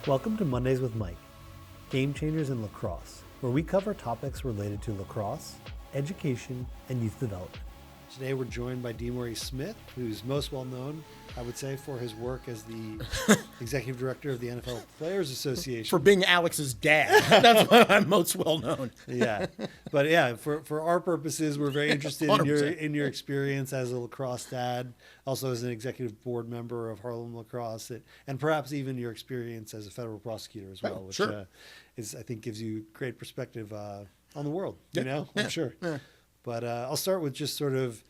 Welcome to Mondays with Mike, Game Changers in Lacrosse, where we cover topics related to lacrosse, education, and youth development. Today we're joined by DeMaurice Smith, who's most well known, I would say, for his work as the executive director of the NFL Players Association. For being Alex's dad. That's why I'm most well known. Yeah. But yeah, for our purposes, we're very interested in your experience as a lacrosse dad, also as an executive board member of Harlem Lacrosse, and perhaps even your experience as a federal prosecutor as well, which is, I think, gives you great perspective on the world, I'm sure. Yeah. But I'll start with just sort of,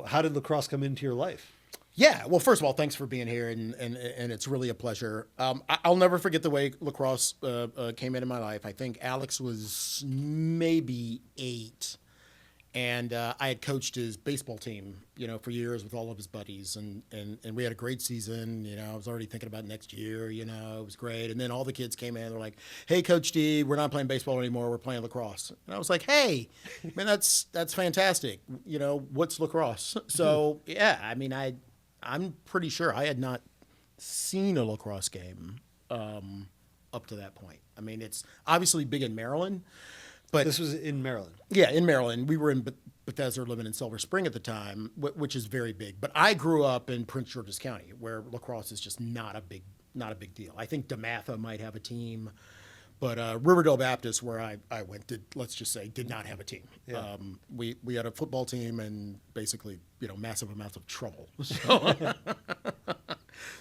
how did lacrosse come into your life? Yeah. Well, first of all, thanks for being here, and it's really a pleasure. I'll never forget the way lacrosse came into my life. I think Alex was maybe 8, and I had coached his baseball team, for years with all of his buddies, and we had a great season. I was already thinking about next year. It was great. And then all the kids came in. They're like, "Hey, Coach D, we're not playing baseball anymore. We're playing lacrosse." And I was like, "Hey, man, that's fantastic. What's lacrosse?" So yeah, I mean, I'm pretty sure I had not seen a lacrosse game up to that point. I mean, it's obviously big in Maryland. But this was in Maryland. Yeah, in Maryland. We were in Bethesda, living in Silver Spring at the time, which is very big. But I grew up in Prince George's County, where lacrosse is just not a big deal. I think DeMatha might have a team, but Riverdale Baptist, where I went, did not have a team. Yeah. We had a football team and basically, massive amounts of trouble.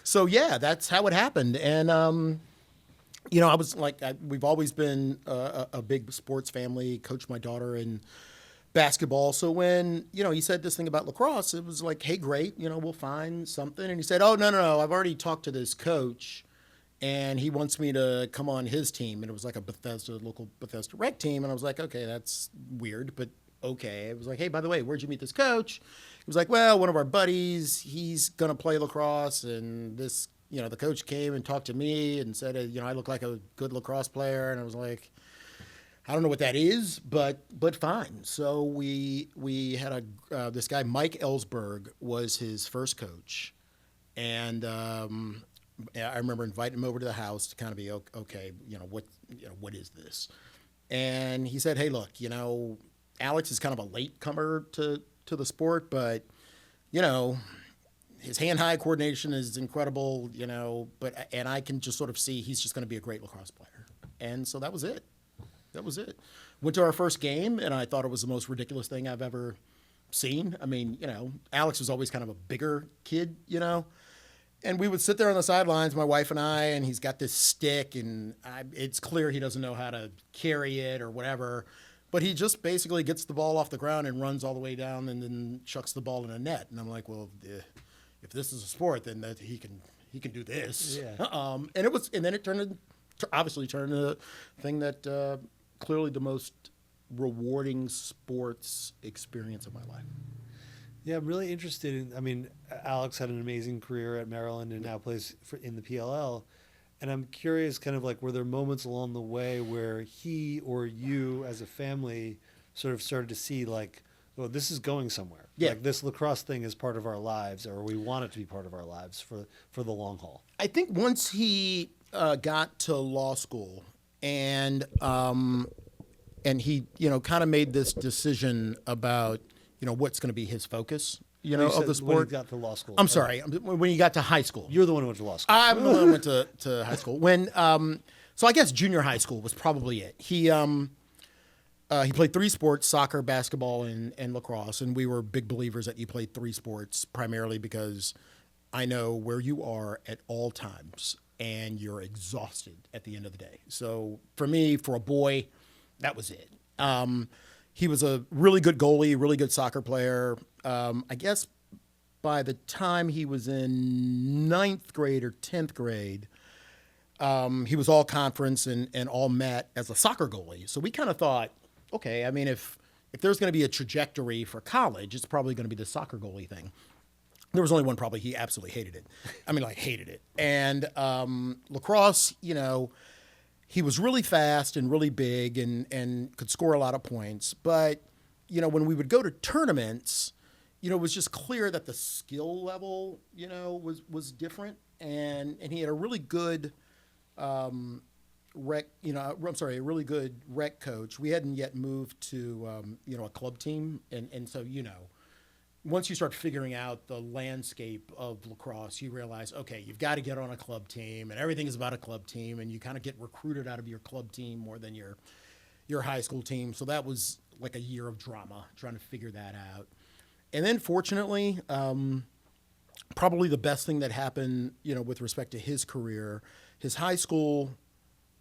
So yeah, that's how it happened. And I was like, we've always been a big sports family, coached my daughter in basketball. So when, he said this thing about lacrosse, it was like, hey, great, we'll find something. And he said, oh, no, I've already talked to this coach, and he wants me to come on his team. And it was like a local Bethesda rec team. And I was like, okay, that's weird, but okay. It was like, hey, by the way, where'd you meet this coach? He was like, well, one of our buddies, he's going to play lacrosse, and this the coach came and talked to me and said, I look like a good lacrosse player. And I was like, I don't know what that is, but fine. So we had this guy, Mike Ellsberg, was his first coach. And I remember inviting him over to the house to kind of be, okay, what is this? And he said, hey, look, Alex is kind of a latecomer to the sport, but, his hand-eye coordination is incredible, and I can just sort of see he's just going to be a great lacrosse player. And so that was it. Went to our first game, and I thought it was the most ridiculous thing I've ever seen. I mean, Alex was always kind of a bigger kid, and we would sit there on the sidelines, my wife and I, and he's got this stick, and it's clear he doesn't know how to carry it or whatever, but he just basically gets the ball off the ground and runs all the way down and then chucks the ball in a net. And I'm like, well, if this is a sport, then that he can do this. Yeah. And then it turned into a thing that clearly the most rewarding sports experience of my life. Yeah, I'm really interested in. Alex had an amazing career at Maryland and now plays in the PLL, and I'm curious, kind of like, were there moments along the way where he or you as a family sort of started to see like, well, this is going somewhere. Yeah. Like this lacrosse thing is part of our lives, or we want it to be part of our lives for the long haul. I think once he got to law school and he, kind of made this decision about, what's going to be his focus, of the sport. When he got to law school. I'm sorry. When he got to high school. You're the one who went to law school. I'm the one who went to high school. So I guess junior high school was probably it. He played 3 sports: soccer, basketball, and lacrosse. And we were big believers that you played 3 sports, primarily because I know where you are at all times and you're exhausted at the end of the day. So for me, for a boy, that was it. He was a really good goalie, really good soccer player. I guess by the time he was in 9th grade or 10th grade, he was all conference and all met as a soccer goalie. So we kind of thought, okay, if there's going to be a trajectory for college, it's probably going to be the soccer goalie thing. There was only one probably he absolutely hated it. Hated it. And lacrosse, he was really fast and really big and could score a lot of points. But, when we would go to tournaments, it was just clear that the skill level, was different. And he had a really good rec, I'm sorry, a really good rec coach. We hadn't yet moved to, a club team. And so, once you start figuring out the landscape of lacrosse, you realize, okay, you've got to get on a club team, and everything is about a club team, and you kind of get recruited out of your club team more than your high school team. So that was like a year of drama trying to figure that out. And then fortunately, probably the best thing that happened, with respect to his career, his high school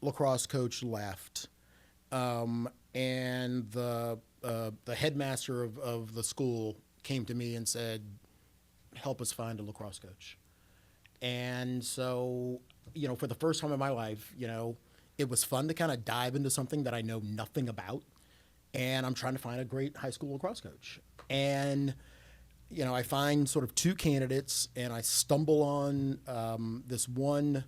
lacrosse coach left, and the headmaster of the school came to me and said, help us find a lacrosse coach. And so, for the first time in my life, it was fun to kind of dive into something that I know nothing about. And I'm trying to find a great high school lacrosse coach. And, I find sort of two candidates, and I stumble on this one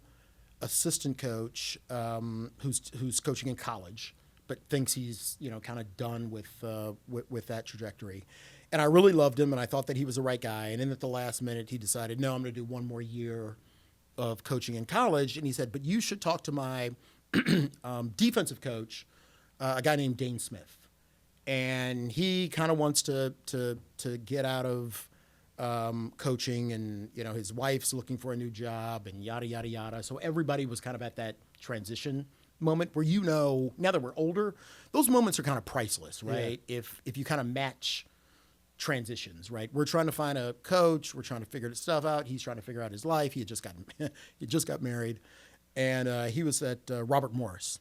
assistant coach who's coaching in college, but thinks he's, kind of done with that trajectory. And I really loved him, and I thought that he was the right guy. And then at the last minute, he decided, no, I'm going to do one more year of coaching in college. And he said, but you should talk to my defensive coach, a guy named Dane Smith. And he kind of wants to get out of coaching, and, his wife's looking for a new job, and yada, yada, yada. So everybody was kind of at that transition moment where, now that we're older, those moments are kind of priceless, right? Yeah. If you kind of match transitions, right? We're trying to find a coach. We're trying to figure stuff out. He's trying to figure out his life. He just got married, and he was at Robert Morris.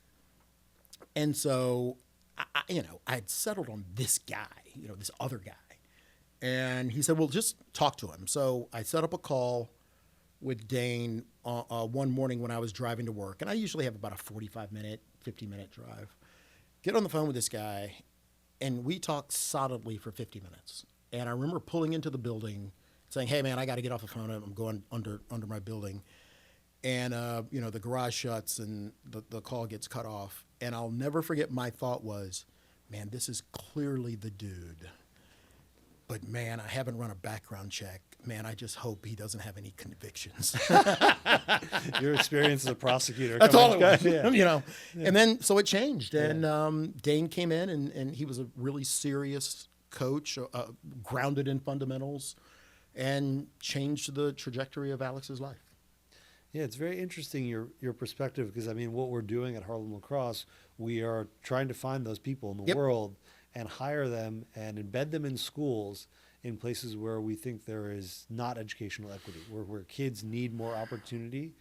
And so, I had settled on this guy, this other guy. And he said, well, just talk to him. So I set up a call with Dane one morning when I was driving to work. And I usually have about a 45-minute, 50-minute drive. Get on the phone with this guy, and we talked solidly for 50 minutes. And I remember pulling into the building saying, hey, man, I got to get off the phone. I'm going under my building. And, the garage shuts, and the call gets cut off. And I'll never forget, my thought was, man, this is clearly the dude. But, man, I haven't run a background check. Man, I just hope he doesn't have any convictions. Your experience as a prosecutor. That's all it was, Yeah. Yeah. And then, so it changed. And Dane came in, and he was a really serious coach, grounded in fundamentals, and changed the trajectory of Alex's life. Yeah, it's very interesting, your perspective, because, what we're doing at Harlem Lacrosse, we are trying to find those people in the world and hire them and embed them in schools in places where we think there is not educational equity, where kids need more opportunity.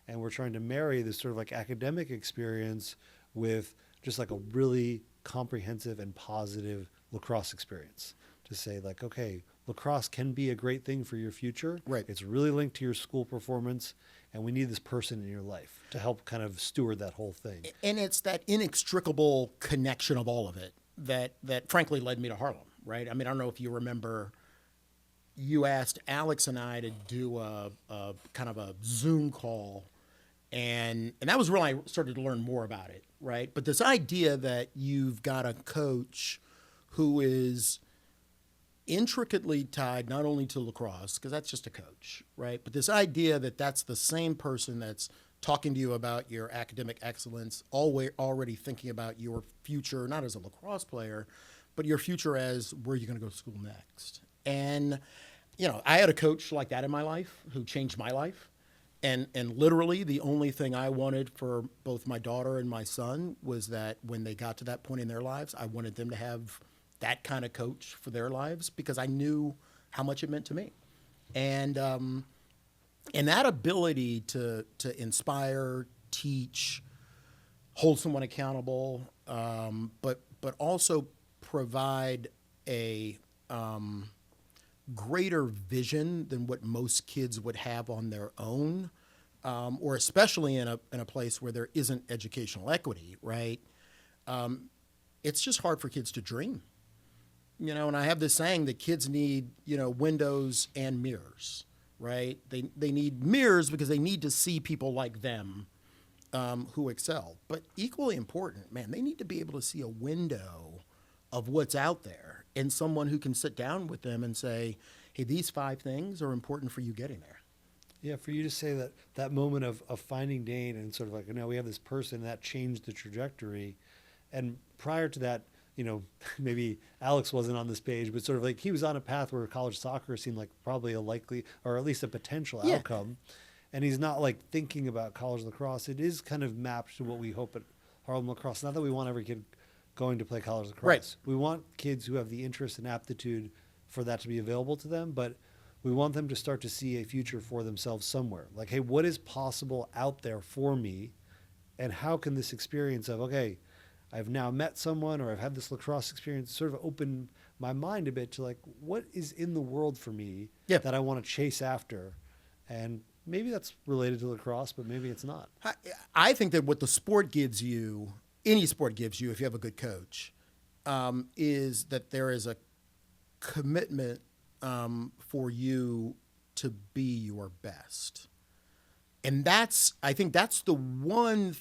And we're trying to marry this sort of like academic experience with just like a really comprehensive and positive lacrosse experience. To say like, okay, lacrosse can be a great thing for your future. Right. It's really linked to your school performance, and we need this person in your life to help kind of steward that whole thing. And it's that inextricable connection of all of it that frankly led me to Harlem, right? I don't know if you remember, you asked Alex and I to do a kind of a Zoom call, and that was when I started to learn more about it, right? But this idea that you've got a coach who is intricately tied not only to lacrosse, because that's just a coach, right? But this idea that that's the same person that's talking to you about your academic excellence, already thinking about your future, not as a lacrosse player, but your future as where you're going to go to school next. And, I had a coach like that in my life who changed my life. And literally the only thing I wanted for both my daughter and my son was that when they got to that point in their lives, I wanted them to have that kind of coach for their lives, because I knew how much it meant to me. And that ability to inspire, teach, hold someone accountable, but also provide a greater vision than what most kids would have on their own, or especially in a place where there isn't educational equity, right? It's just hard for kids to dream. And I have this saying that kids need, windows and mirrors, right? They need mirrors because they need to see people like them who excel. But equally important, man, they need to be able to see a window of what's out there and someone who can sit down with them and say, hey, these 5 things are important for you getting there. Yeah, for you to say that moment of finding Dane and sort of like, we have this person that changed the trajectory. And prior to that, maybe Alex wasn't on this page, but sort of like he was on a path where college soccer seemed like probably a likely or at least a potential outcome. And he's not like thinking about college lacrosse. It is kind of mapped to what we hope at Harlem Lacrosse. Not that we want every kid going to play college lacrosse. Right. We want kids who have the interest and aptitude for that to be available to them, but we want them to start to see a future for themselves somewhere. Like, hey, what is possible out there for me? And how can this experience of, okay, I've now met someone or I've had this lacrosse experience sort of open my mind a bit to like, what is in the world for me that I want to chase after? And maybe that's related to lacrosse, but maybe it's not. I think that what the sport gives you, any sport gives you if you have a good coach, is that there is a commitment for you to be your best. And I think that's the one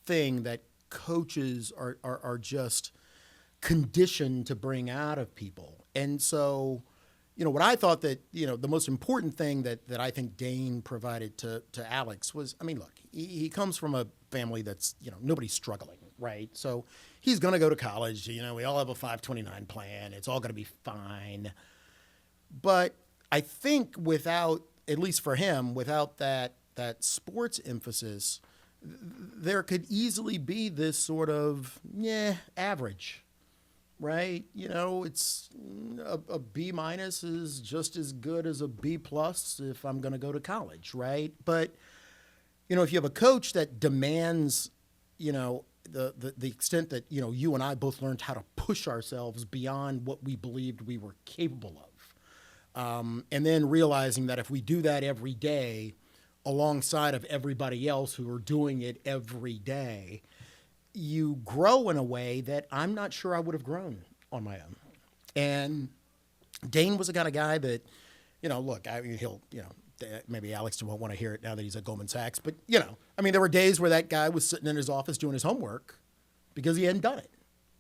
thing that coaches are just conditioned to bring out of people. And so, what I thought that, the most important thing that I think Dane provided to Alex was, look, he comes from a family that's, nobody's struggling, right? So he's going to go to college. We all have a 529 plan. It's all going to be fine. But I think without, at least for him, without that sports emphasis, there could easily be this sort of, average, right? It's a B minus is just as good as a B plus if I'm going to go to college, right? But, if you have a coach that demands, the extent that, you and I both learned how to push ourselves beyond what we believed we were capable of. And then realizing that if we do that every day alongside of everybody else who are doing it every day, you grow in a way that I'm not sure I would have grown on my own. And Dane was the kind of guy that, look, he'll, maybe Alex won't want to hear it now that he's at Goldman Sachs, but, there were days where that guy was sitting in his office doing his homework because he hadn't done it.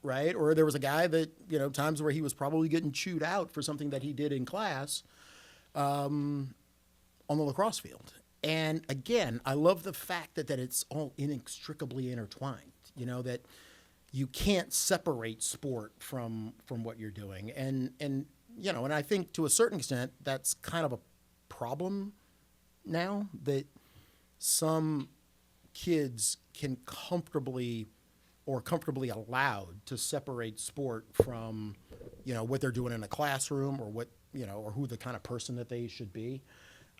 Right? Or there was a guy that, times where he was probably getting chewed out for something that he did in class on the lacrosse field. And again, I love the fact that it's all inextricably intertwined, that you can't separate sport from what you're doing. And I think to a certain extent, that's kind of a problem now that some kids can comfortably allowed to separate sport from, what they're doing in a classroom or what, or who the kind of person that they should be.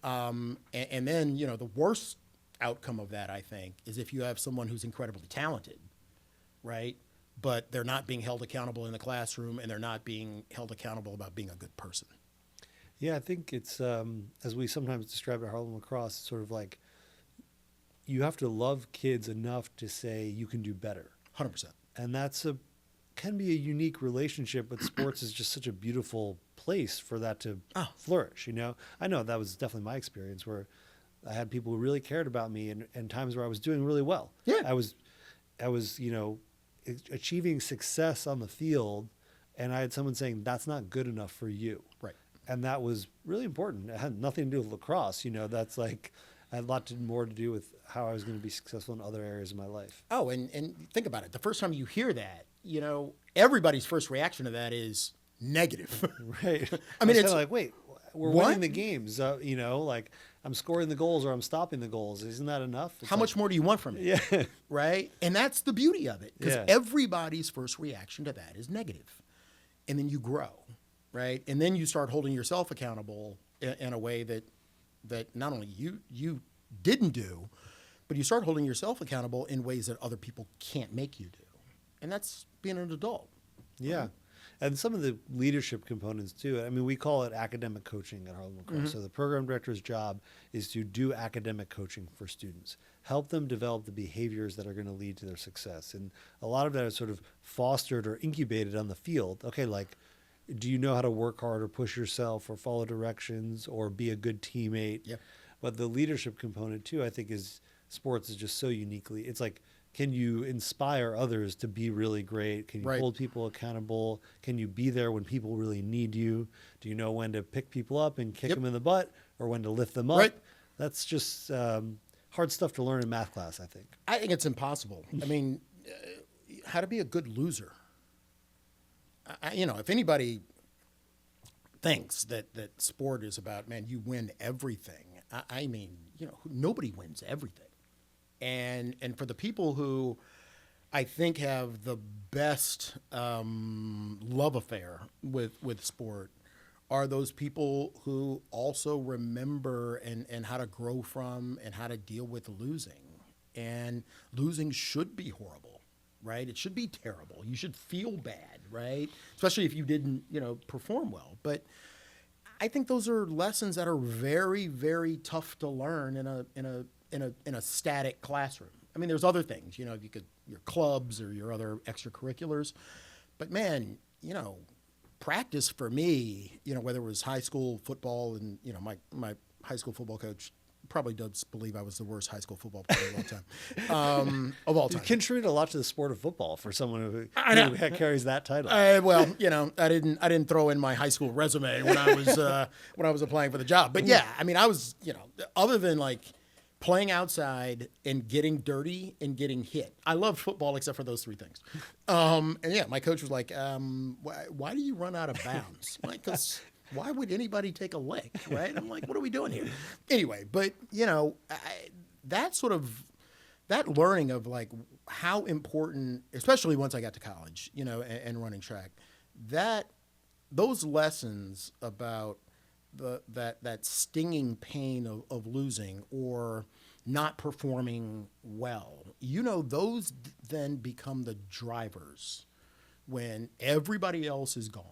And then, the worst outcome of that, I think, is if you have someone who's incredibly talented, right? But they're not being held accountable in the classroom and they're not being held accountable about being a good person. Yeah, I think it's, as we sometimes describe at Harlem Lacrosse, sort of like you have to love kids enough to say you can do better. 100%. And can be a unique relationship, but sports is just such a beautiful place for that to flourish. I know that was definitely my experience where I had people who really cared about me and times where I was doing really well. Yeah. I was, achieving success on the field and I had someone saying, that's not good enough for you. Right. And that was really important. It had nothing to do with lacrosse. That's like, I had a lot more to do with how I was going to be successful in other areas of my life. Oh, and think about it. The first time you hear that, everybody's first reaction to that is negative. Right. It's kind of like, wait, we're winning the games. Like I'm scoring the goals or I'm stopping the goals. Isn't that enough? How much more do you want from it? Yeah. Right. And that's the beauty of it because everybody's first reaction to that is negative. And then you grow. Right. And then you start holding yourself accountable in a way that not only you didn't do, but you start holding yourself accountable in ways that other people can't make you do. And that's being an adult. Yeah. And some of the leadership components too. We call it academic coaching at Harlem Lacrosse. Mm-hmm. So the program director's job is to do academic coaching for students, help them develop the behaviors that are going to lead to their success. And a lot of that is sort of fostered or incubated on the field. Okay, like, do you know how to work hard or push yourself or follow directions or be a good teammate? Yep. But the leadership component too, I think, is sports is just so uniquely. It's like, can you inspire others to be really great? Can you hold people accountable? Can you be there when people really need you? Do you know when to pick people up and kick them in the butt or when to lift them up? That's just hard stuff to learn in math class, I think. I think it's impossible. I mean, how to be a good loser. If anybody thinks that sport is about, man, you win everything. I mean, nobody wins everything. And for the people who I think have the best love affair with sport are those people who also remember and how to grow from and how to deal with losing. And losing should be horrible, right? It should be terrible. You should feel bad, right? Especially if you didn't, perform well. But I think those are lessons that are very, very tough to learn in a static classroom. I mean, there's other things, your clubs or your other extracurriculars. But man, practice for me, whether it was high school football and, my high school football coach probably does believe I was the worst high school football player of all time. You contribute a lot to the sport of football for someone who carries that title. I didn't throw in my high school resume when I was applying for the job. But yeah, I mean, I was, other than like playing outside and getting dirty and getting hit. I loved football except for those three things. And yeah, my coach was like, why do you run out of bounds? Like, 'cause why would anybody take a lick, right? I'm like, what are we doing here? Anyway, but, that learning of like how important, especially once I got to college, and running track, those lessons about that stinging pain of losing or not performing well, those then become the drivers when everybody else is gone.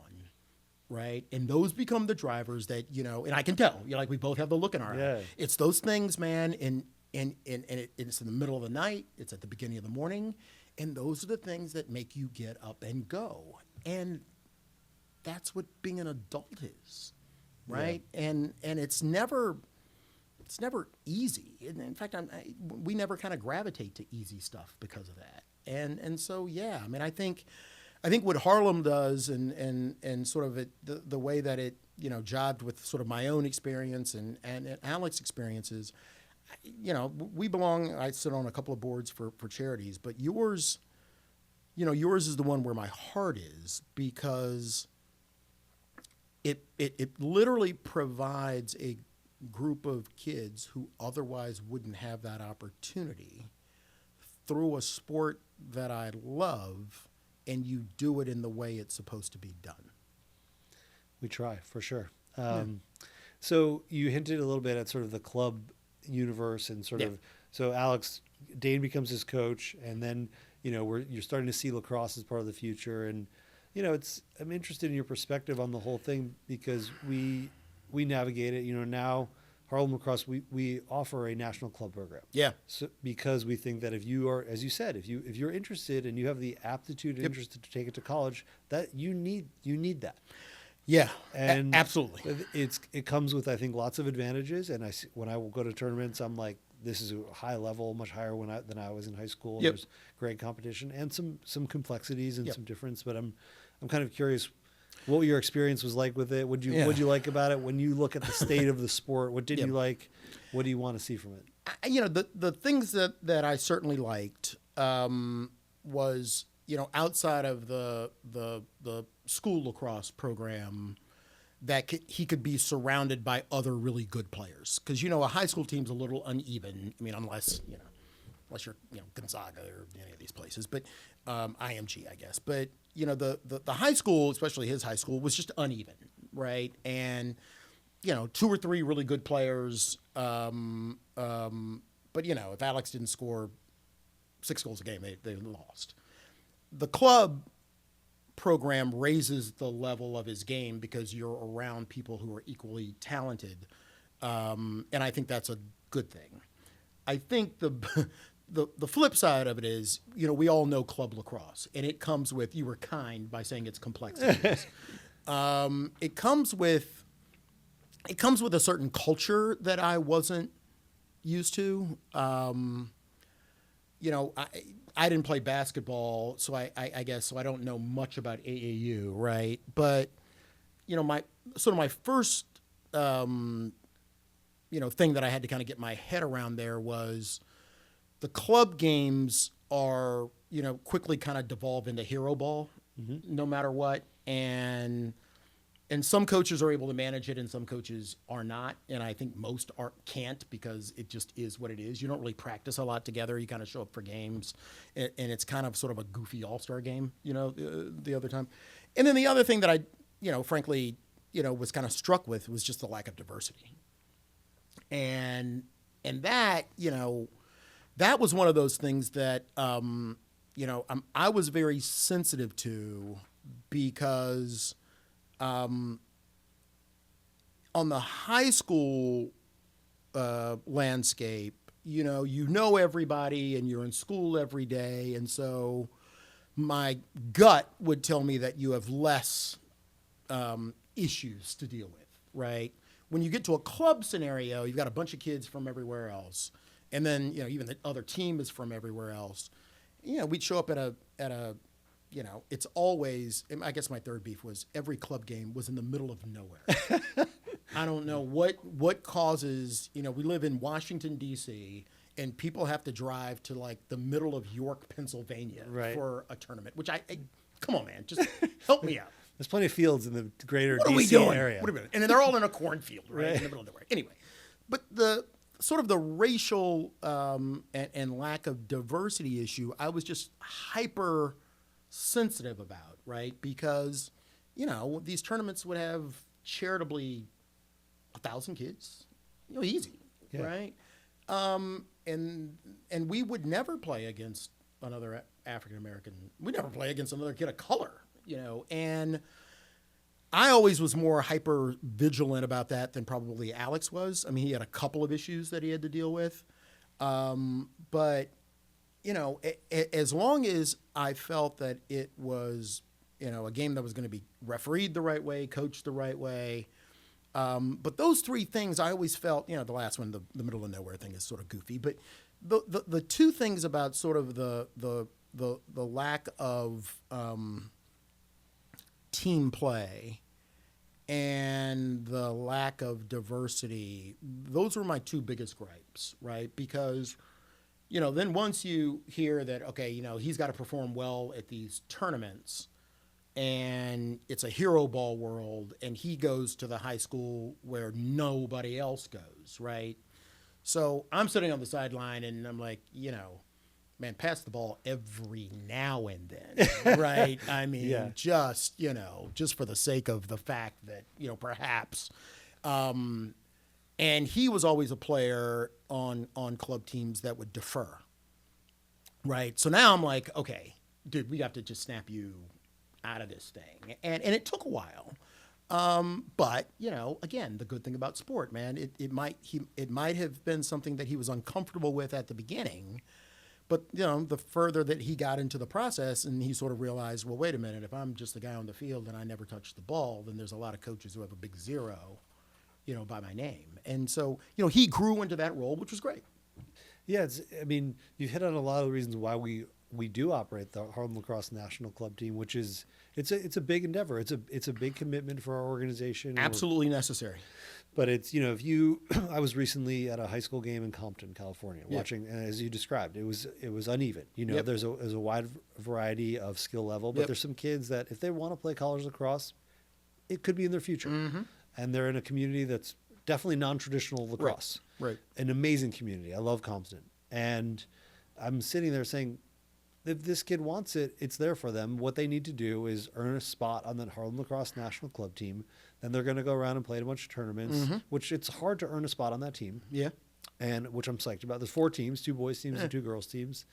Right. And those become the drivers that, and I can tell, we both have the look in our eye. It's those things, man. And it's in the middle of the night. It's at the beginning of the morning. And those are the things that make you get up and go. And that's what being an adult is. Right. Yeah. And it's never easy. In fact, we never kind of gravitate to easy stuff because of that. And so, yeah, I mean, I think what Harlem does and sort of the way that it, jived with sort of my own experience and Alex's experiences, I sit on a couple of boards for charities, but yours is the one where my heart is because it literally provides a group of kids who otherwise wouldn't have that opportunity through a sport that I love. And you do it in the way it's supposed to be done. We try, for sure. So you hinted a little bit at sort of the club universe and sort of, so Alex, Dane becomes his coach, and then, you're starting to see lacrosse as part of the future. And, I'm interested in your perspective on the whole thing because we navigate it, now Harlem Lacrosse, we offer a national club program. Yeah. So, because we think that if you are, as you said, if you're interested and you have the aptitude and interest to take it to college, that you need that. Yeah. And absolutely. It comes with, I think, lots of advantages. And when I will go to tournaments, I'm like, this is a high level, much higher than I was in high school. There's great competition and some complexities and some difference. But I'm kind of curious what your experience was like with it. What'd you like about it? When you look at the state of the sport, what did you like? What do you want to see from it? The things that I certainly liked was, outside of the school lacrosse program, that he could be surrounded by other really good players. Because, a high school team's a little uneven. I mean, unless you're, Gonzaga or any of these places, but IMG, I guess. But, the high school, especially his high school, was just uneven, right? And, 2 or 3 really good players. But, if Alex didn't score 6 goals a game, they lost. The club program raises the level of his game because you're around people who are equally talented. And I think that's a good thing. I think the flip side of it is, we all know club lacrosse, and it comes with, you were kind by saying it's complexities. It comes with a certain culture that I wasn't used to. I didn't play basketball, so I guess, so I don't know much about AAU, right? But, my first thing that I had to kind of get my head around there was the club games are, quickly kind of devolve into hero ball, no matter what. And some coaches are able to manage it and some coaches are not. And I think most can't because it just is what it is. You don't really practice a lot together. You kind of show up for games and it's kind of sort of a goofy all-star game, the other time. And then the other thing that I, frankly, was kind of struck with was just the lack of diversity. And that, that was one of those things that, I was very sensitive to because on the high school landscape, you know everybody and you're in school every day. And so my gut would tell me that you have less issues to deal with, right? When you get to a club scenario, you've got a bunch of kids from everywhere else. And then, even the other team is from everywhere else. We'd show up at a it's always, I guess my third beef was every club game was in the middle of nowhere. I don't know what causes, we live in Washington, D.C., and people have to drive to like the middle of York, Pennsylvania for a tournament, which I come on, man, just help me out. There's plenty of fields in the greater What are we DC doing? area. What are we doing? And then they're all in a cornfield, right? In the middle of nowhere. Anyway, but the sort of the racial and lack of diversity issue, I was just hyper sensitive about, right? Because, these tournaments would have charitably 1,000 kids, easy, right? And we would never play against another African American. We'd never play against another kid of color, and I always was more hyper vigilant about that than probably Alex was. I mean, he had a couple of issues that he had to deal with. But, as long as I felt that it was, a game that was going to be refereed the right way, coached the right way. But those three things I always felt, the last one, the middle of nowhere thing is sort of goofy. But the two things about sort of the lack of team play and the lack of diversity, those were my two biggest gripes, right? Because, then once you hear that, okay, he's got to perform well at these tournaments and it's a hero ball world and he goes to the high school where nobody else goes, right? So I'm sitting on the sideline and I'm like, man, pass the ball every now and then, right? I mean, just for the sake of the fact that, perhaps. And he was always a player on club teams that would defer, right? So now I'm like, okay, dude, we have to just snap you out of this thing. And it took a while. But, again, the good thing about sport, man, it might have been something that he was uncomfortable with at the beginning. But, the further that he got into the process and he sort of realized, well, wait a minute, if I'm just the guy on the field and I never touch the ball, then there's a lot of coaches who have a big zero, by my name. And so, he grew into that role, which was great. Yeah, you hit on a lot of the reasons why we do operate the Harlem Lacrosse National Club team, which is it's a big endeavor. It's a big commitment for our organization. Absolutely necessary. But it's, I was recently at a high school game in Compton, California, watching, and as you described, it was uneven. There's a wide variety of skill level, but there's some kids that if they want to play college lacrosse, it could be in their future. Mm-hmm. And they're in a community that's definitely non-traditional lacrosse. Right. An amazing community. I love Compton. And I'm sitting there saying, if this kid wants it, it's there for them. What they need to do is earn a spot on that Harlem Lacrosse National Club team. Then they're going to go around and play a bunch of tournaments, which it's hard to earn a spot on that team. Yeah. And which I'm psyched about. There's 4 teams, 2 boys teams and 2 girls teams.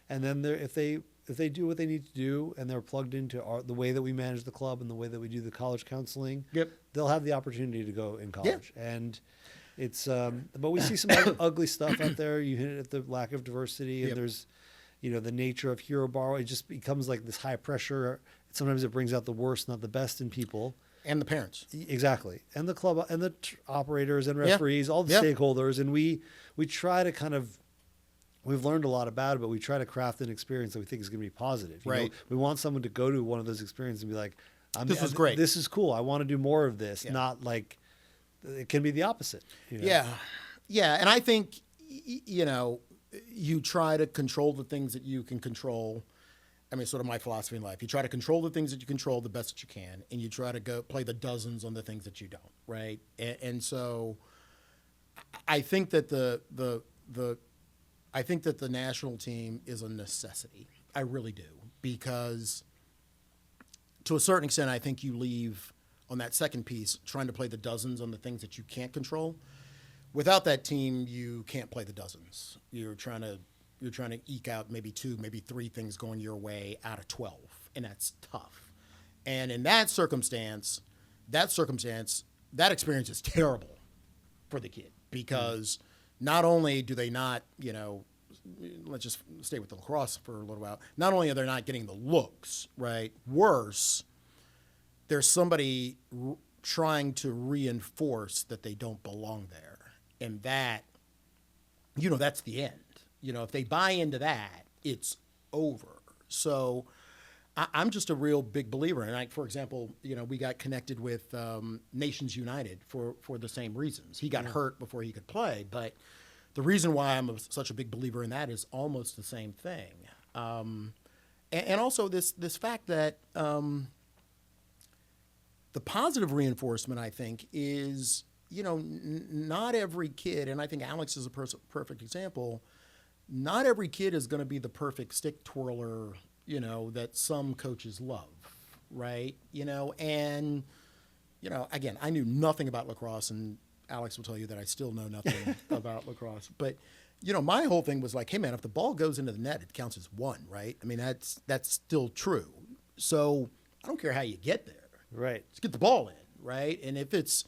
And then if they do what they need to do and they're plugged into the way that we manage the club and the way that we do the college counseling, they'll have the opportunity to go in college. And it's but we see some ugly stuff out there. You hit it at the lack of diversity, and there's the nature of hero ball. It just becomes like this high pressure. Sometimes it brings out the worst, not the best in people. And the parents. Exactly. And the club and the operators and referees, all the stakeholders. And we try to we've learned a lot about it, but we try to craft an experience that we think is going to be positive. We want someone to go to one of those experiences and be like, this was great. This is cool. I want to do more of this. Not like, it can be the opposite. Yeah. Yeah, and I think, you try to control the things that you can control. I mean, sort of my philosophy in life. You try to control the things that you control the best that you can, and you try to go play the dozens on the things that you don't, right? And so I think that I think that the national team is a necessity. I really do, because to a certain extent, I think you leave on that second piece trying to play the dozens on the things that you can't control. Without that team, you can't play the dozens. You're trying to eke out maybe 2, maybe 3 things going your way out of 12, and that's tough. And in that circumstance, that experience is terrible for the kid, because not only do they not, let's just stay with the lacrosse for a little while. Not only are they not getting the looks, right? Worse, there's somebody trying to reinforce that they don't belong there. And that, that's the end. If they buy into that, it's over. So I'm just a real big believer. And for example, we got connected with Nations United for the same reasons. He got hurt before he could play, but the reason why I'm such a big believer in that is almost the same thing. And also this fact that the positive reinforcement, I think, is, not every kid, and I think Alex is a perfect example, not every kid is going to be the perfect stick twirler, that some coaches love, right? And, again, I knew nothing about lacrosse, and Alex will tell you that I still know nothing about lacrosse. But, my whole thing was like, hey, man, if the ball goes into the net, it counts as 1, right? I mean, that's still true. So I don't care how you get there. Right. Just get the ball in, right? And if it's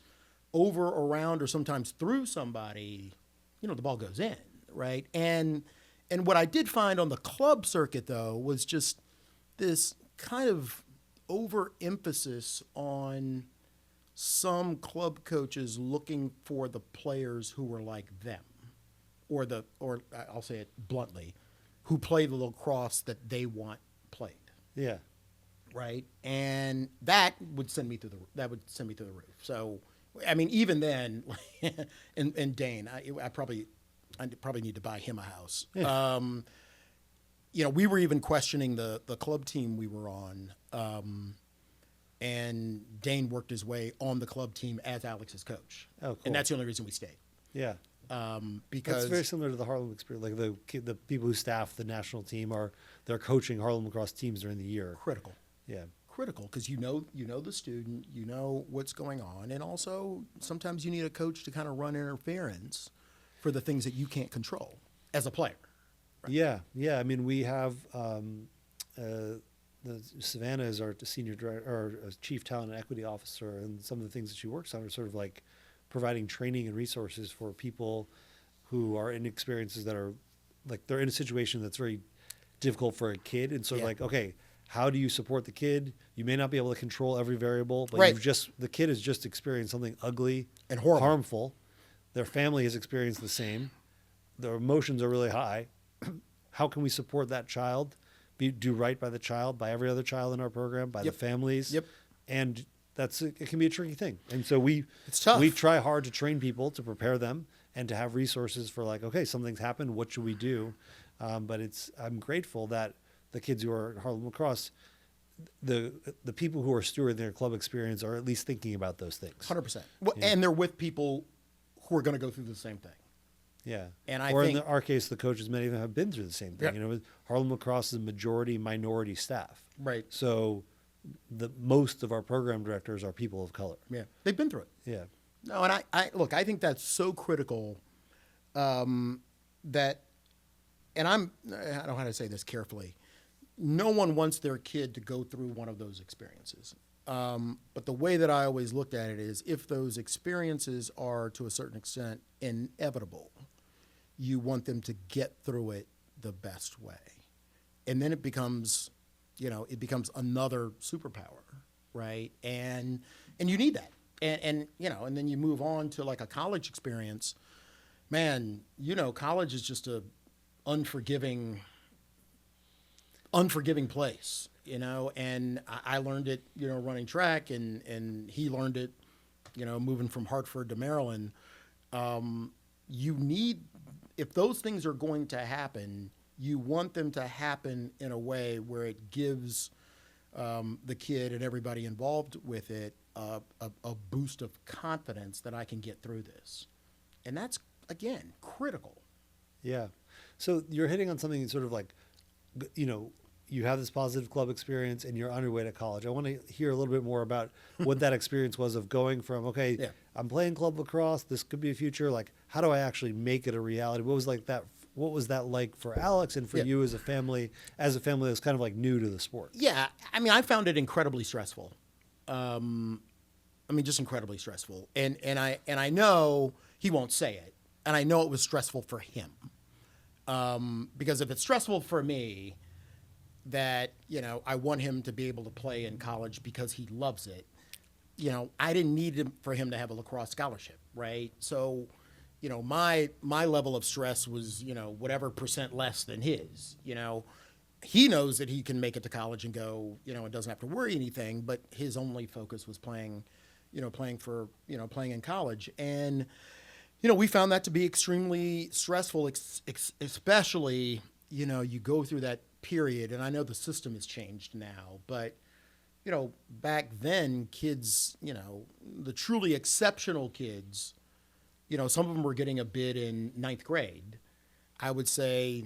over, around, or sometimes through somebody, the ball goes in, right? And what I did find on the club circuit, though, was just this kind of overemphasis on some club coaches looking for the players who were like them, or I'll say it bluntly, who play the lacrosse that they want played. Yeah. Right. And that would send me through the roof. So, I mean, even then, and Dane, I probably need to buy him a house. Yeah. We were even questioning the club team we were on. And Dane worked his way on the club team as Alex's coach. Oh, cool. And that's the only reason we stayed. Yeah. Because that's very similar to the Harlem experience. Like the people who staff the national team they're coaching Harlem lacrosse teams during the year. Critical. Yeah. Critical, because you know the student, you know what's going on, and also sometimes you need a coach to kind of run interference for the things that you can't control as a player. Right? Yeah. I mean, we have Savannah is our senior director or chief talent and equity officer, and some of the things that she works on are sort of like providing training and resources for people who are in experiences that are like they're in a situation that's very difficult for a kid, and sort of like, okay, how do you support the kid? You may not be able to control every variable, but the kid has just experienced something ugly and horrible, harmful. Their family has experienced the same. Their emotions are really high. How can we support that child? Do right by the child, by every other child in our program, by the families. Yep. And it can be a tricky thing. And so it's tough. We try hard to train people, to prepare them, and to have resources for like, okay, something's happened. What should we do? But I'm grateful that the kids who are at Harlem Lacrosse, the people who are stewarding their club experience are at least thinking about those things. 100%. Well, yeah. And they're with people who are going to go through the same thing. Yeah. And in our case, the coaches, many of them have been through the same thing. Yep. Harlem Lacrosse is a majority minority staff. Right. So most of our program directors are people of color. Yeah. They've been through it. Yeah. No, and I think that's so critical that, and I don't know how to say this carefully, no one wants their kid to go through one of those experiences. But the way that I always looked at it is if those experiences are to a certain extent inevitable, you want them to get through it the best way. And then it becomes another superpower, right? And you need that. And then you move on to like a college experience. Man, college is just a unforgiving place, and I learned it, running track, and he learned it, moving from Hartford to Maryland. you need, if those things are going to happen, you want them to happen in a way where it gives the kid and everybody involved with it a boost of confidence that I can get through this. And that's, again, critical. Yeah. So you're hitting on something sort of like, you have this positive club experience and you're on your way to college. I want to hear a little bit more about what that experience was of going from, okay, I'm playing club lacrosse. This could be a future. Like, how do I actually make it a reality? What was that like for Alex and for you as a family that's kind of like new to the sport? Yeah. I mean, I found it incredibly stressful. Just incredibly stressful. And I know he won't say it. And I know it was stressful for him. Because if it's stressful for me, that, I want him to be able to play in college because he loves it. I didn't need for him to have a lacrosse scholarship, right? So, my level of stress was, whatever percent less than his. He knows that he can make it to college and go, and doesn't have to worry anything, but his only focus was playing in college. And, we found that to be extremely stressful, especially, you go through that period, and I know the system has changed now, but, back then, kids, the truly exceptional kids, some of them were getting a bid in 9th grade. I would say,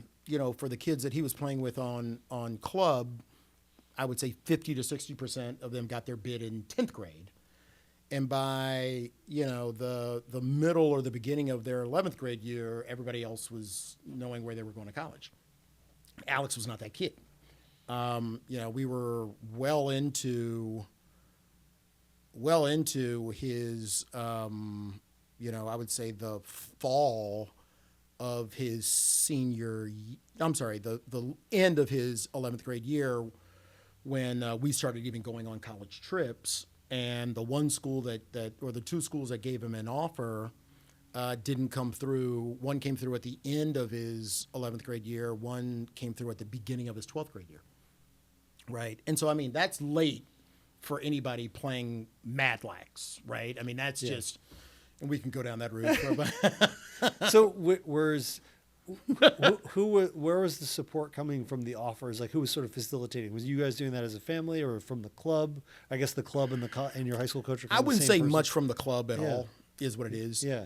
for the kids that he was playing with on club, I would say 50 to 60% of them got their bid in 10th grade. And by, the middle or the beginning of their 11th grade year, everybody else was knowing where they were going to college. Alex was not that kid. We were well into his, I would say the fall of his the end of his 11th grade year when we started even going on college trips. And the one school or the two schools that gave him an offer didn't come through. One came through at the end of his 11th grade year. One came through at the beginning of his 12th grade year. Right. And so, that's late for anybody playing Mad Lax, right? That's just, and we can go down that route. So where was the support coming from the offers? Like, who was sort of facilitating? Was you guys doing that as a family or from the club? I guess the club and your high school coach are kind I of wouldn't the say same person? much from the club at all, is what it is. Yeah.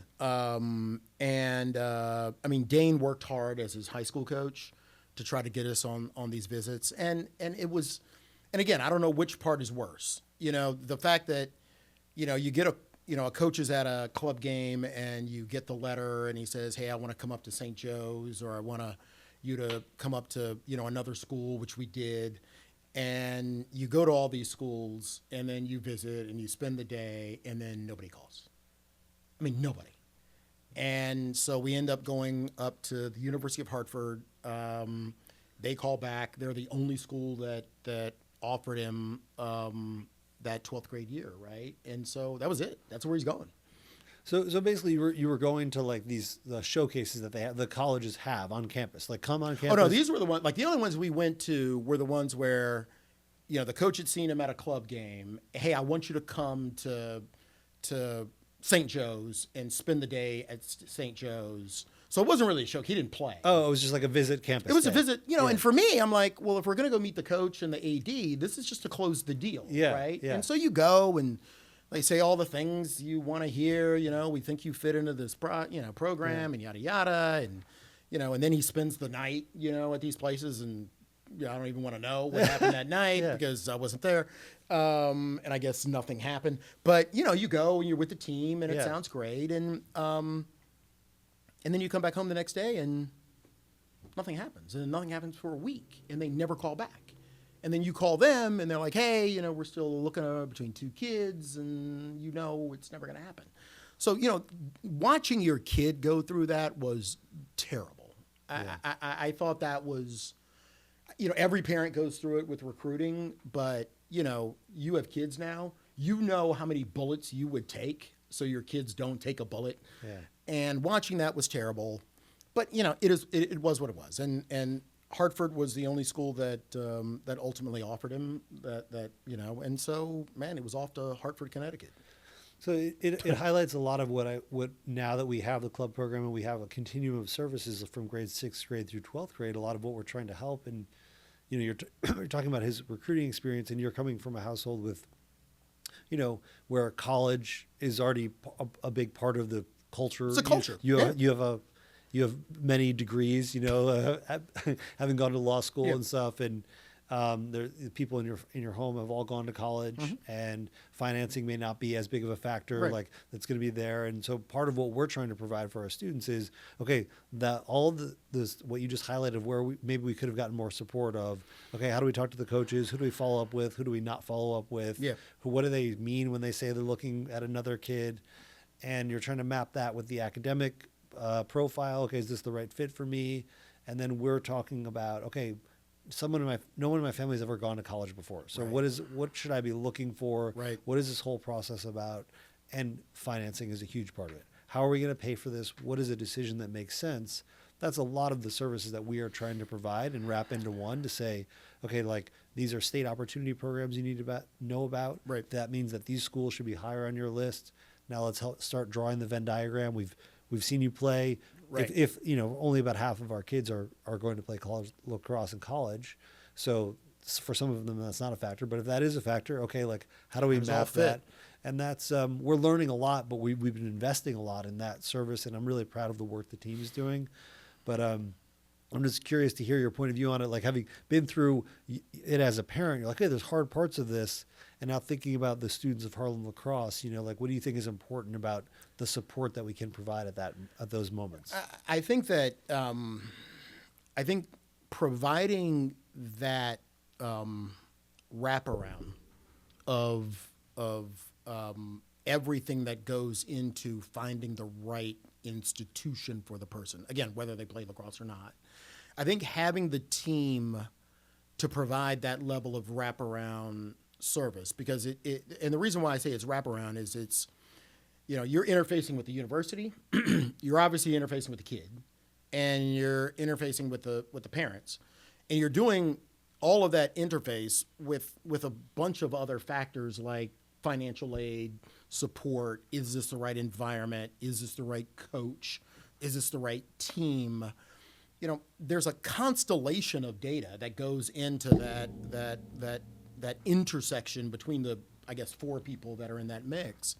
Dane worked hard as his high school coach to try to get us on these visits. And it was, and again, I don't know which part is worse. The fact that, you get a coach is at a club game and you get the letter and he says, hey, I want to come up to St. Joe's, or I want you to come up to, another school, which we did. And you go to all these schools and then you visit and you spend the day and then nobody calls. Nobody. And so we end up going up to the University of Hartford. They call back. They're the only school that offered him that 12th grade year, right? And so that was it. That's where he's going. So basically, you were going to like the showcases that the colleges have on campus. Like, come on campus. Oh no, these were the ones. Like, the only ones we went to were the ones where, the coach had seen him at a club game. Hey, I want you to come to St. Joe's and spend the day at St. Joe's. So it wasn't really a show. He didn't play. Oh, it was just like a visit campus. It was day. a visit, And for me, I'm like, well, if we're going to go meet the coach and the AD, this is just to close the deal, right? Yeah. And so you go and they say all the things you want to hear. We think you fit into this program and yada yada, and then he spends the night, at these places, and I don't even want to know what happened that night because I wasn't there, and I guess nothing happened. But you go and you're with the team, and it sounds great, and then you come back home the next day and nothing happens. And nothing happens for a week. And they never call back. And then you call them and they're like, hey, we're still looking between two kids and it's never going to happen. So, watching your kid go through that was terrible. Yeah. I thought that was, every parent goes through it with recruiting, but, you have kids now. You know how many bullets you would take so your kids don't take a bullet. Yeah. And watching that was terrible, but it was what it was. And Hartford was the only school that ultimately offered him that. And so, man, it was off to Hartford, Connecticut. So it highlights a lot of what now that we have the club program and we have a continuum of services from grade 6th grade through 12th grade, a lot of what we're trying to help. And, you're talking about his recruiting experience, and you're coming from a household with, where college is already a big part of the culture. It's a culture. You have many degrees, having gone to law school and stuff, and there people in your home have all gone to college, and financing may not be as big of a factor like that's going to be there. And so part of what we're trying to provide for our students is that all of this what you just highlighted, where maybe we could have gotten more support of. Okay, how do we talk to the coaches? Who do we follow up with? Who do we not follow up with? What do they mean when they say they're looking at another kid? And you're trying to map that with the academic profile. Okay, is this the right fit for me? And then we're talking about, okay, no one in my family has ever gone to college before. So what should I be looking for? Right. What is this whole process about? And financing is a huge part of it. How are we going to pay for this? What is a decision that makes sense? That's a lot of the services that we are trying to provide and wrap into one to say, okay, like these are state opportunity programs you need to know about. Right. That means that these schools should be higher on your list. Now let's start drawing the Venn diagram. We've seen you play. Right. If only about half of our kids are going to play college lacrosse in college, so for some of them that's not a factor. But if that is a factor, okay, like how do we map that? And that's we're learning a lot, but we've been investing a lot in that service, and I'm really proud of the work the team is doing. But I'm just curious to hear your point of view on it. Like having been through it as a parent, you're like, hey, there's hard parts of this. And now thinking about the students of Harlem Lacrosse, like what do you think is important about the support that we can provide at those moments? I think that providing that wraparound of everything that goes into finding the right institution for the person, again, whether they play lacrosse or not, I think having the team to provide that level of wraparound service, because and the reason why I say it's wraparound is it's, you're interfacing with the university, you're obviously interfacing with the kid, and you're interfacing with the parents, and you're doing all of that interface with a bunch of other factors like financial aid, support. Is this the right environment? Is this the right coach? Is this the right team? There's a constellation of data that goes into that intersection between the, I guess, 4 people that are in that mix.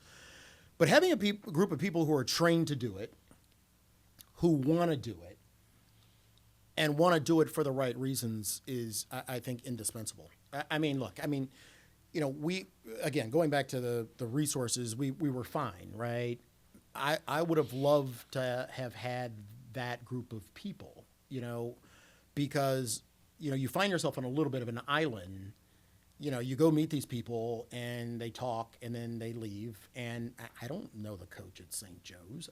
But having a group of people who are trained to do it, who want to do it, and want to do it for the right reasons is, I think, indispensable. We, again, going back to the resources, we were fine, right? I would have loved to have had that group of people, because, you find yourself on a little bit of an island. You go meet these people and they talk and then they leave. And I don't know the coach at St. Joe's.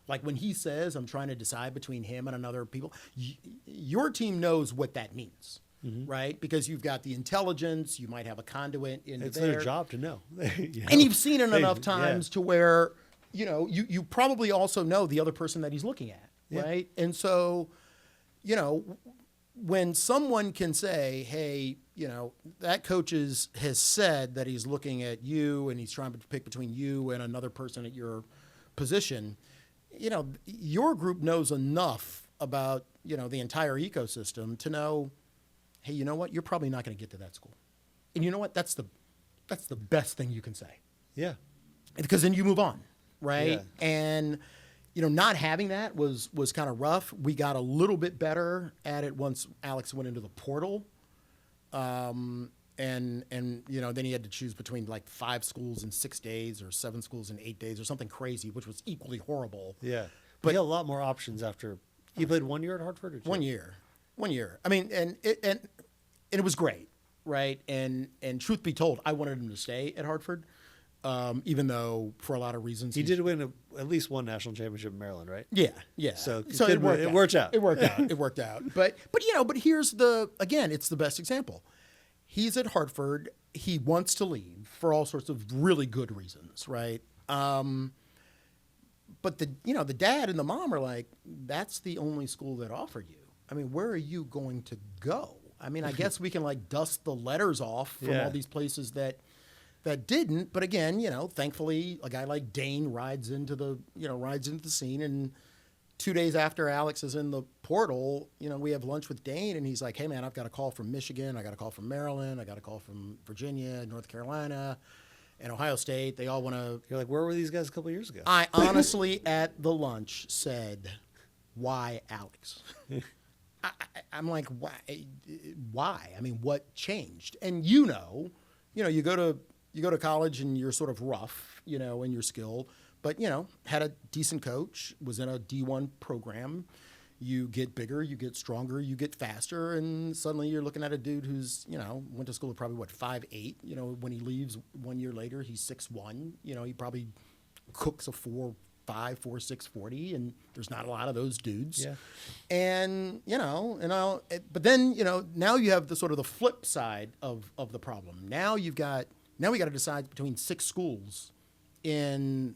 Like when he says, I'm trying to decide between him and another people, your team knows what that means, right? Because you've got the intelligence, you might have a conduit in there. It's their job to know. And you've seen it enough times to where, you probably also know the other person that he's looking at, right? And so, when someone can say, hey, that coach has said that he's looking at you and he's trying to pick between you and another person at your position, your group knows enough about, the entire ecosystem to know, hey, you know what? You're probably not going to get to that school. And you know what? That's the best thing you can say. Yeah. Because then you move on, right? Yeah. And not having that was kind of rough. We got a little bit better at it once Alex went into the portal. And then he had to choose between like 5 schools in 6 days or 7 schools in 8 days or something crazy, which was equally horrible. Yeah. But he had a lot more options after. He played 1 year at Hartford or 2? 1 year. 1 year. I mean, and it was great, right? And truth be told, I wanted him to stay at Hartford. Even though for a lot of reasons he did win at least one national championship in Maryland, right? Yeah. So it worked out. It worked out. But here's it's the best example. He's at Hartford. He wants to leave for all sorts of really good reasons, right? But the dad and the mom are like, that's the only school that offered you. I mean, where are you going to go? I mean, I guess we can like dust the letters off from all these places that that didn't. But again, thankfully, a guy like Dane rides into the scene. And 2 days after Alex is in the portal, we have lunch with Dane, and he's like, "Hey, man, I've got a call from Michigan. I got a call from Maryland. I got a call from Virginia, North Carolina, and Ohio State. They all want to." You're like, where were these guys a couple of years ago? I honestly, at the lunch, said, "Why, Alex?" I'm like, why? I mean, what changed? And you go to college and you're sort of rough, in your skill, but had a decent coach, was in a D1 program. You get bigger, you get stronger, you get faster, and suddenly you're looking at a dude who's went to school at probably 5'8". When he leaves 1 year later, he's 6'1". He probably cooks a 4'5", 4'6", 40, and there's not a lot of those dudes. Yeah. And but then now you have the sort of the flip side of the problem. Now we got to decide between 6 schools in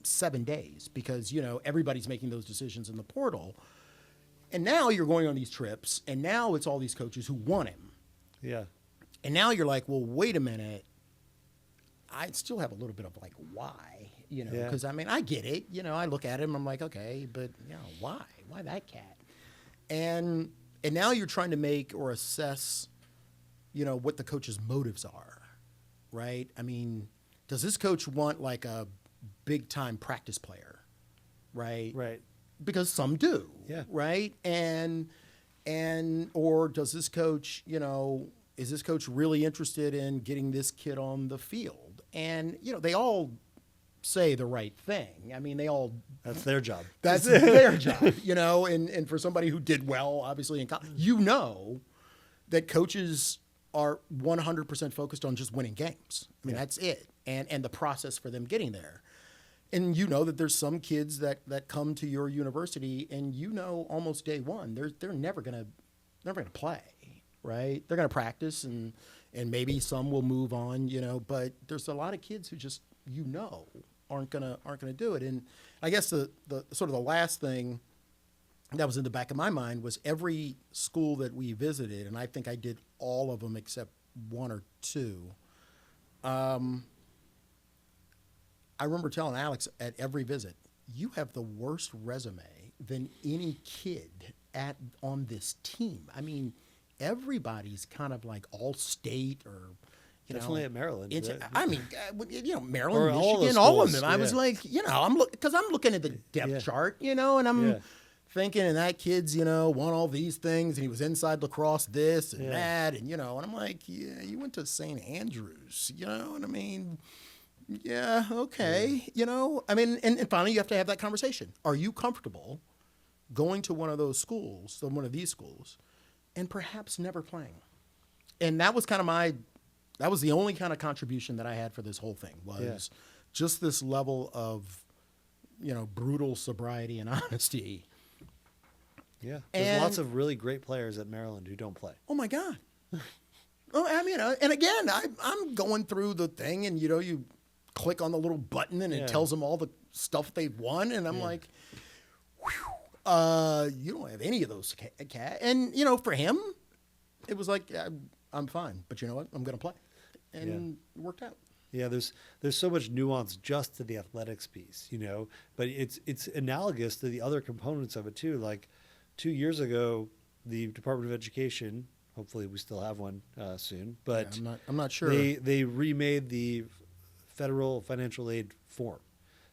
7 days because everybody's making those decisions in the portal. And now you're going on these trips, and now it's all these coaches who want him. Yeah. And now you're like, well, wait a minute. I still have a little bit of like, why? Because I mean, I get it. I look at him, I'm like, okay, but why? Why that cat? And now you're trying to make or assess, what the coach's motives are, right? I mean, does this coach want like a big time practice player, right? Right. Because some do, yeah. Right? Or does this coach, is this coach really interested in getting this kid on the field? And they all say the right thing. I mean, that's their job. That's their job, and for somebody who did well, obviously in college, that coaches are 100% focused on just winning games. I mean, that's it. And the process for them getting there. And that there's some kids that come to your university and almost day one, they're never gonna play, right? They're gonna practice and maybe some will move on, but there's a lot of kids who just aren't gonna do it. And I guess the sort of the last thing that was in the back of my mind was every school that we visited, and I think I did all of them except 1 or 2. I remember telling Alex at every visit, you have the worst resume than any kid on this team. I mean, everybody's kind of like all state or, definitely at Maryland. I mean, Maryland, or Michigan, all of them. I was like, I'm looking at the depth chart, and I'm thinking, and that kid's, won all these things, and he was inside lacrosse this and that, and, and I'm like, you went to St. Andrews, and I mean, yeah, okay, I mean, and finally you have to have that conversation. Are you comfortable going to one of those schools, one of these schools, and perhaps never playing? And that was that was the only kind of contribution that I had for this whole thing was just this level of, brutal sobriety and honesty. Yeah. There's lots of really great players at Maryland who don't play. Oh my God. Oh, I mean, and again, I'm going through the thing and, you click on the little button and it tells them all the stuff they've won. And I'm like, whew, you don't have any of those cat. And, for him, it was like, I'm fine, but you know what? I'm going to play. And it worked out. Yeah, there's so much nuance just to the athletics piece, but it's analogous to the other components of it too. Like 2 years ago, the Department of Education, hopefully we still have one soon, but I'm not sure. They remade the federal financial aid form,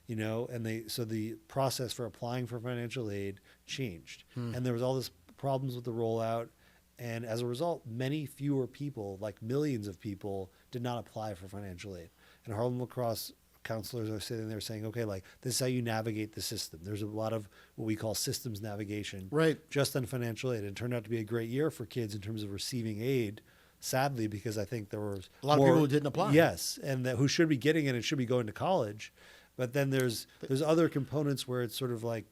and so the process for applying for financial aid changed, and there was all this problems with the rollout. And as a result, many fewer people, like millions of people, did not apply for financial aid. And Harlem Lacrosse counselors are sitting there saying, okay, like this is how you navigate the system. There's a lot of what we call systems navigation, right, just on financial aid. It turned out to be a great year for kids in terms of receiving aid, sadly, because I think there were a lot of people who didn't apply. Yes, and who should be getting it and should be going to college. But then there's other components where it's sort of like,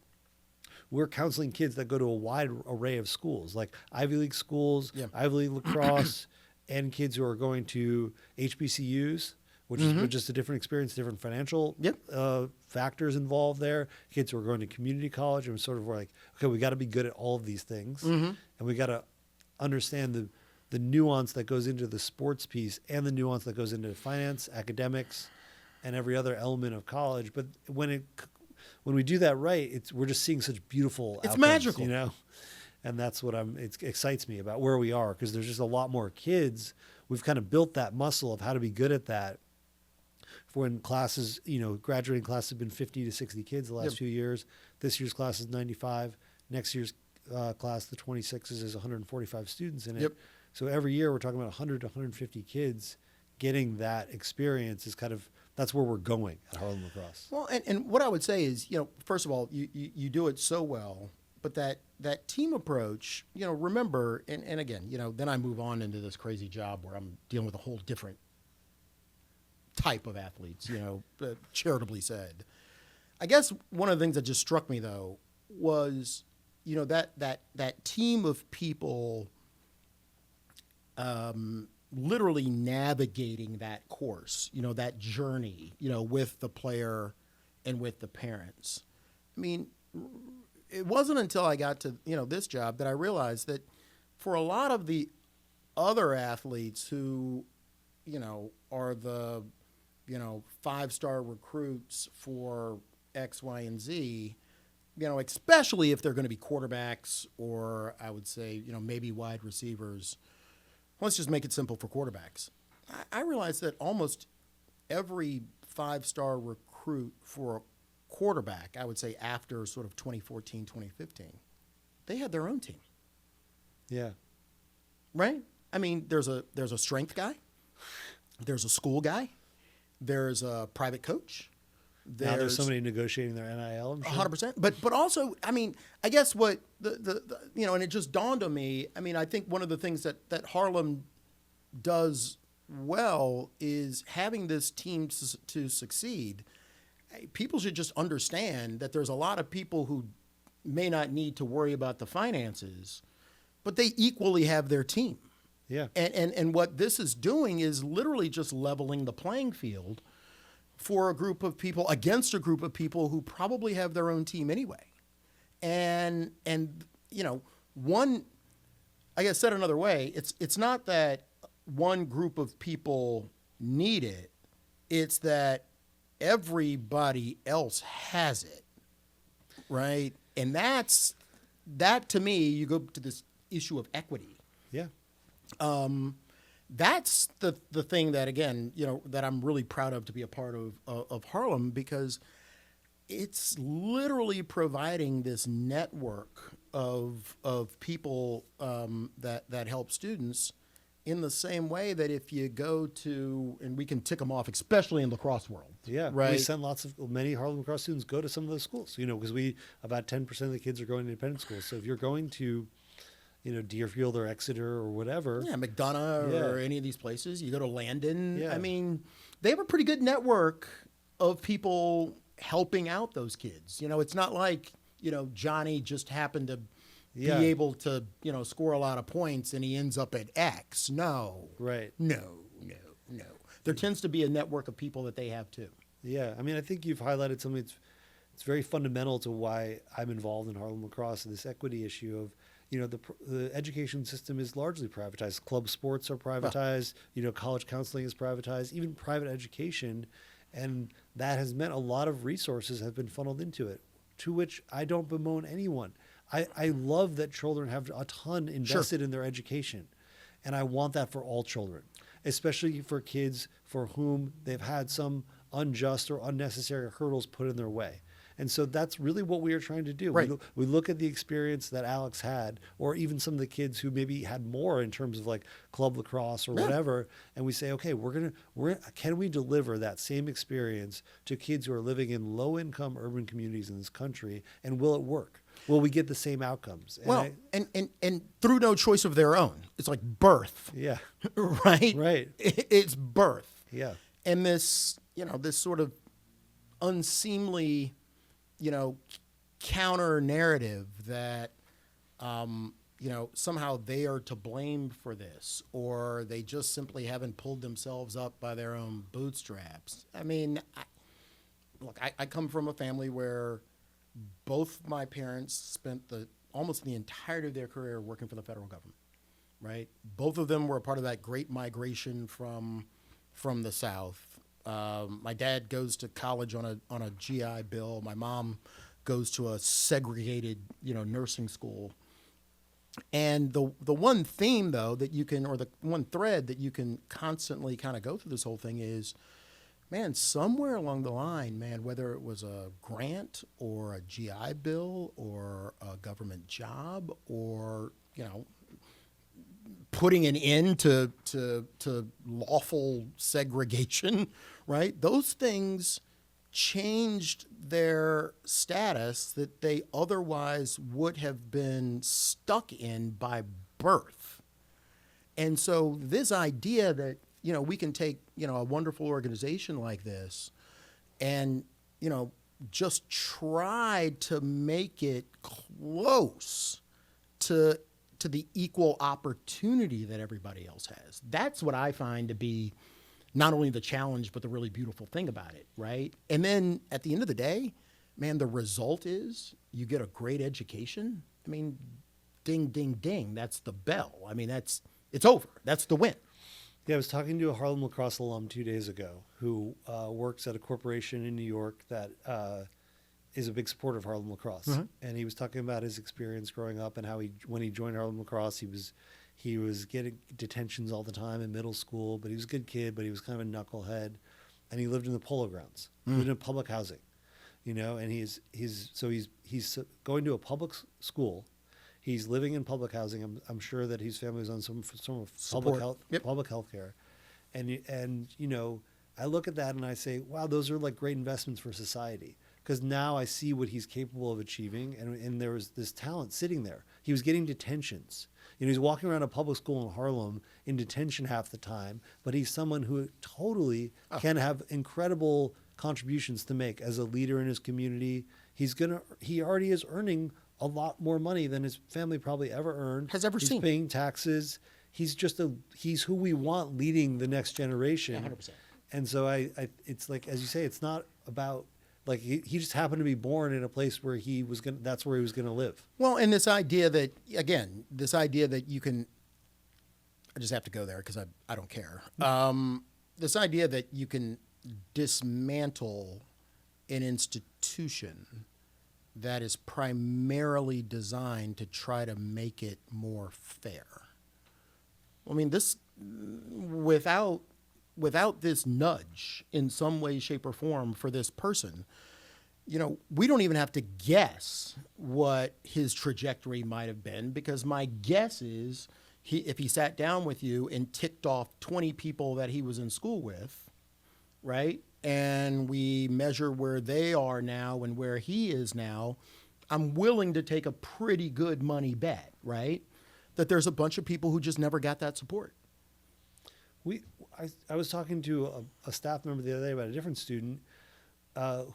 we're counseling kids that go to a wide array of schools, like Ivy League schools, Ivy League lacrosse, and kids who are going to HBCUs, which is just a different experience, different financial factors involved there. Kids who are going to community college, and sort of like, okay, we got to be good at all of these things, and we got to understand the nuance that goes into the sports piece and the nuance that goes into finance, academics, and every other element of college. But when we do that right, we're just seeing such beautiful outcomes, magical. you know? And that's what it excites me about where we are, because there's just a lot more kids. We've kind of built that muscle of how to be good at that. For when classes, graduating class have been 50 to 60 kids the last few years. This year's class is 95. Next year's class, the 26s, is 145 students in it. Yep. So every year we're talking about 100 to 150 kids getting that experience. That's where we're going at Harlem Lacrosse. Well, and what I would say is, first of all, you do it so well, but that team approach, remember, and again, then I move on into this crazy job where I'm dealing with a whole different type of athletes, charitably said. I guess one of the things that just struck me, though, was, that team of people literally navigating that course, that journey, with the player and with the parents. I mean, it wasn't until I got to, this job that I realized that for a lot of the other athletes who, are the, 5-star recruits for X, Y, and Z, especially if they're going to be quarterbacks or I would say, maybe wide receivers. Let's just make it simple for quarterbacks. I realized that almost every 5-star recruit for a quarterback, I would say after sort of 2014, 2015, they had their own team. Yeah. Right? I mean, there's a strength guy. There's a school guy. There's a private coach. Now there's somebody negotiating their NIL. I'm sure. 100%. But also, I mean, I guess what the and it just dawned on me. I mean, I think one of the things that Harlem does well is having this team to succeed. People should just understand that there's a lot of people who may not need to worry about the finances, but they equally have their team. Yeah. And what this is doing is literally just leveling the playing field for a group of people against a group of people who probably have their own team anyway. And one, I guess said another way, it's not that one group of people need it, it's that everybody else has it, right? And that to me, you go to this issue of equity. Yeah. That's the thing that, again, that I'm really proud of to be a part of Harlem, because it's literally providing this network of people that help students in the same way that if you go to, and we can tick them off, especially in lacrosse world. Yeah, right. We send many Harlem Lacrosse students go to some of those schools, because about 10% of the kids are going to independent schools. So if you're going to Deerfield or Exeter or whatever. Yeah, McDonough or any of these places. You go to Landon. Yeah. I mean, they have a pretty good network of people helping out those kids. It's not like, Johnny just happened to be able to, score a lot of points and he ends up at X. No. Right. No. There tends to be a network of people that they have too. Yeah. I mean, I think you've highlighted something that's very fundamental to why I'm involved in Harlem Lacrosse, this equity issue of, the education system is largely privatized. Club sports are privatized. College counseling is privatized. Even private education, and that has meant a lot of resources have been funneled into it. To which I don't bemoan anyone. I love that children have a ton invested in their education, and I want that for all children, especially for kids for whom they've had some unjust or unnecessary hurdles put in their way. And so that's really what we are trying to do. Right. We look at the experience that Alex had, or even some of the kids who maybe had more in terms of like club lacrosse or whatever, and we say, okay, can we deliver that same experience to kids who are living in low-income urban communities in this country, and will it work? Will we get the same outcomes? And through no choice of their own. It's like birth. Yeah. Right? Right. It's birth. Yeah. And this, this sort of unseemly, counter narrative that, somehow they are to blame for this, or they just simply haven't pulled themselves up by their own bootstraps. I mean, I come from a family where both my parents spent almost the entirety of their career working for the federal government. right? Both of them were a part of that great migration from the South. My dad goes to college on a GI Bill. My mom goes to a segregated, nursing school. And the one theme, though, that you can, or the one thread that you can constantly kind of go through this whole thing is, man, somewhere along the line, man, whether it was a grant or a GI Bill or a government job or, putting an end to lawful segregation, right? Those things changed their status that they otherwise would have been stuck in by birth. And so this idea that, we can take, a wonderful organization like this and, just try to make it close to the equal opportunity that everybody else has. That's what I find to be not only the challenge, but the really beautiful thing about it, right? And then at the end of the day, man, the result is you get a great education. I mean, ding, ding, ding, that's the bell. I mean, it's over. That's the win. Yeah, I was talking to a Harlem Lacrosse alum 2 days ago who works at a corporation in New York that is a big supporter of Harlem Lacrosse. Mm-hmm. And he was talking about his experience growing up and how when he joined Harlem Lacrosse, he was getting detentions all the time in middle school, but he was a good kid, but he was kind of a knucklehead. And he lived in the polo grounds, lived in public housing, and he's going to a public school. He's living in public housing. I'm sure that his family was on some public health care. And I look at that and I say, wow, those are like great investments for society. Because now I see what he's capable of achieving, and there was this talent sitting there. He was getting detentions. He's walking around a public school in Harlem in detention half the time, but he's someone who totally can have incredible contributions to make as a leader in his community. He already is earning a lot more money than his family probably ever earned. Has ever seen. He's paying taxes. He's who we want leading the next generation. 100%. And so it's like, as you say, it's not about, like, he just happened to be born in a place where that's where he was going to live. Well, and this idea that you can, I just have to go there because I don't care. This idea that you can dismantle an institution that is primarily designed to try to make it more fair. I mean, this, without this nudge in some way, shape, or form for this person, we don't even have to guess what his trajectory might have been, because my guess is if he sat down with you and ticked off 20 people that he was in school with, right, and we measure where they are now and where he is now, I'm willing to take a pretty good money bet, right, that there's a bunch of people who just never got that support. I was talking to a staff member the other day about a different student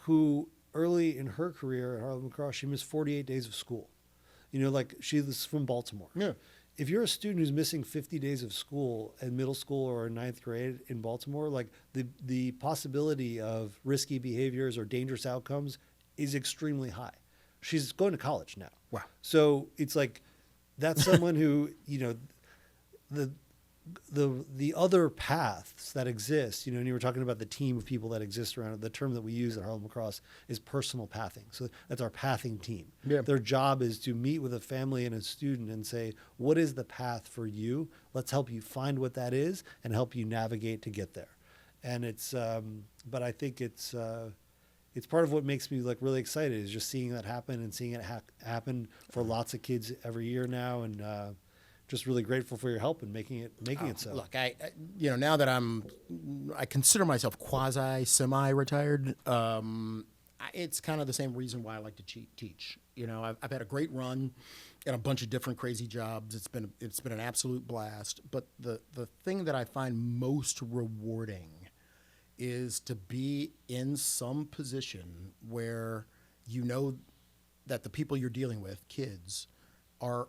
who early in her career at Harlem Lacrosse, she missed 48 days of school. Like she was from Baltimore. Yeah. If you're a student who's missing 50 days of school in middle school or in ninth grade in Baltimore, like the possibility of risky behaviors or dangerous outcomes is extremely high. She's going to college now. Wow. So it's like, that's someone who, the other paths that exist, and you were talking about the team of people that exist around it. The term that we use at Harlem Lacrosse is personal pathing. So that's our pathing team. Yeah. Their job is to meet with a family and a student and say, what is the path for you? Let's help you find what that is and help you navigate to get there. And it's, but I think it's part of what makes me like really excited is just seeing that happen and seeing it happen for lots of kids every year now. And, just really grateful for your help in making it so. Look, now that I consider myself semi-retired. It's kind of the same reason why I like to teach. I've had a great run at a bunch of different crazy jobs. It's been an absolute blast. But the thing that I find most rewarding is to be in some position where that the people you're dealing with, kids, are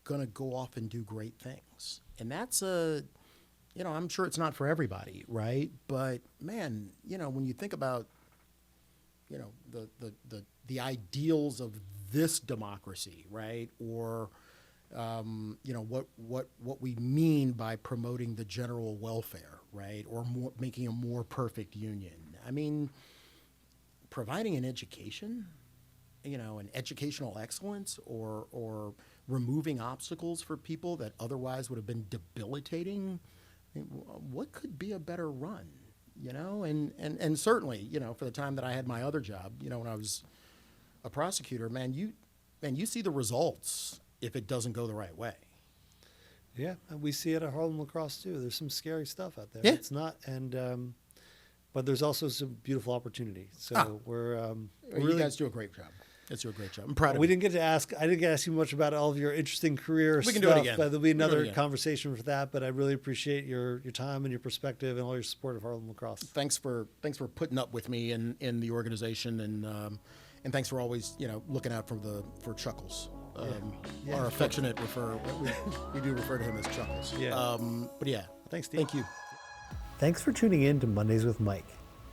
going to go off and do great things. And that's I'm sure it's not for everybody, right? But man, when you think about, the ideals of this democracy, right? Or, what we mean by promoting the general welfare, right? Or making a more perfect union. I mean, providing an education, an educational excellence, or removing obstacles for people that otherwise would have been debilitating. I mean, what could be a better run? And certainly, for the time that I had my other job, when I was a prosecutor, you see the results if it doesn't go the right way. Yeah, and we see it at Harlem Lacrosse too. There's some scary stuff out there. Yeah. It's not, but there's also some beautiful opportunity. So we're You guys do a great job. It's a great job. I'm proud of we you. didn't get to ask. I didn't get to ask you much about all of your interesting career We stuff. can do it again. But there'll be We can do it another again. conversation for that. But I really appreciate your time and your perspective and all your support of Harlem Lacrosse. Thanks for putting up with me in the organization, and thanks for always looking out for Chuckles. Yeah. Our affectionate we do refer to him as Chuckles. Yeah. But yeah, Thanks, Steve. thank you. Thanks for tuning in to Mondays with Mike,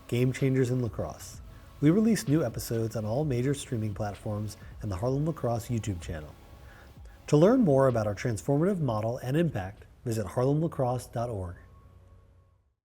Game Changers in Lacrosse. We release new episodes on all major streaming platforms and the Harlem Lacrosse YouTube channel. To learn more about our transformative model and impact, visit harlemlacrosse.org.